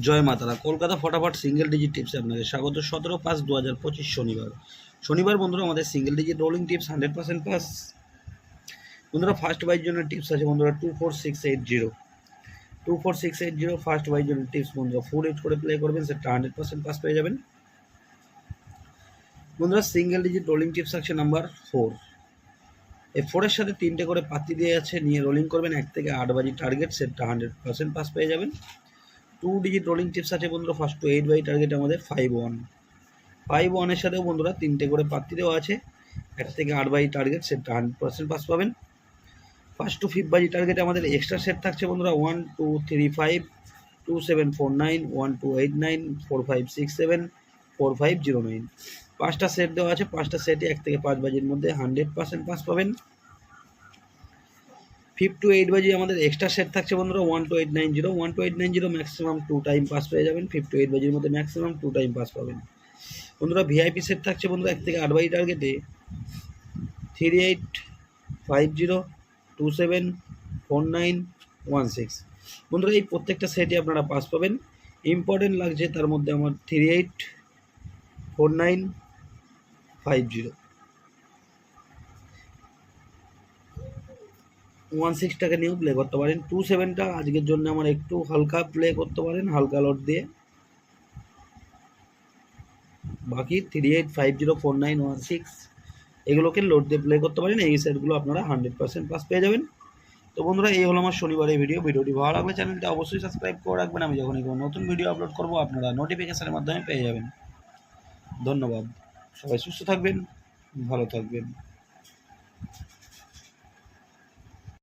জয় মাতারা। কলকাতা ফটাফট single digit টিপসে আপনাকে স্বাগত। 17/5/2025 শনিবার বন্ধুরা আমাদের single digit rolling tips 100% plus. বন্ধুরা ফার্স্ট বাইয়ের জন্য টিপস আছে বন্ধুরা 24680 ফার্স্ট বাইয়ের জন্য টিপস বন্ধুরা ফুল এজ করে প্লে করবেন, সেটা 100% পাস পেয়ে যাবেন। বন্ধুরা সিঙ্গেল ডিজিট রোলিং টিপস আছে নাম্বার 4। এই 4-এর সাথে 3টে করে পাতি দিয়ে আছে, নিয়ে রোলিং করবেন 1 থেকে 8 বাজি টার্গেট, সেটা 100% পাস পেয়ে যাবেন। 2 ডিজিট রোলিং টিপস আছে বন্ধুরা ফার্স্ট টু 8 বাই টার্গেট আমাদের 5-1 এর সাথেও বন্ধুরা 3টে করে পাতি দেওয়া আছে, 1 থেকে 8 বাই টার্গেট, সেটা 100% পাস পাবেন। ফার্স্ট টু 5 বাজি টার্গেট আমাদের এক্সট্রা সেট থাকছে বন্ধুরা 1 2 3 5 2 7 4 9 1 2 8 9 4 5 6 7 4 5 0 9। 5টা সেট দেওয়া আছে, 5টা সেটে 1 থেকে 5 বাজির মধ্যে 100% পাস পাবেন। 5 to 8 বাজি আমাদের এক্সট্রা সেট থাকছে বন্ধুরা 1 to 890 ম্যাক্সিমাম 2 টাইম পাস পেয়ে যাবেন। 5 to 8 বাজির মধ্যে ম্যাক্সিমাম 2 টাইম পাস পাবেন। বন্ধুরা ভিআইপি সেট থাকছে বন্ধুরা 1 থেকে 8 বাজি টার্গেটে 38 50 27 49 16। বন্ধুরা এই প্রত্যেকটা সেটে আপনারা পাস পাবেন। ইম্পর্টেন্ট লাগছে তার মধ্যে আমার 38 49 50 16টাকে নিয়েও প্লে করতে পারেন। 27টা আজকের জন্য আমার একটু হালকা প্লে করতে পারেন, হালকা লট দিয়ে। বাকি 38 50 49 16 এগুলোকে লোড দিয়ে প্লে করতে পারেন। এই সেটগুলো আপনারা 100% পাস পেয়ে যাবেন। তো বন্ধুরা এই হলো আমার শনিবারের ভিডিওটি ভালো লাগলে চ্যানেলটা অবশ্যই সাবস্ক্রাইব করে রাখবেন। আমি যখনই কোনো নতুন ভিডিও আপলোড করবো আপনারা নোটিফিকেশনের মাধ্যমে পেয়ে যাবেন। ধন্যবাদ। সবাই সুস্থ থাকবেন, ভালো থাকবেন।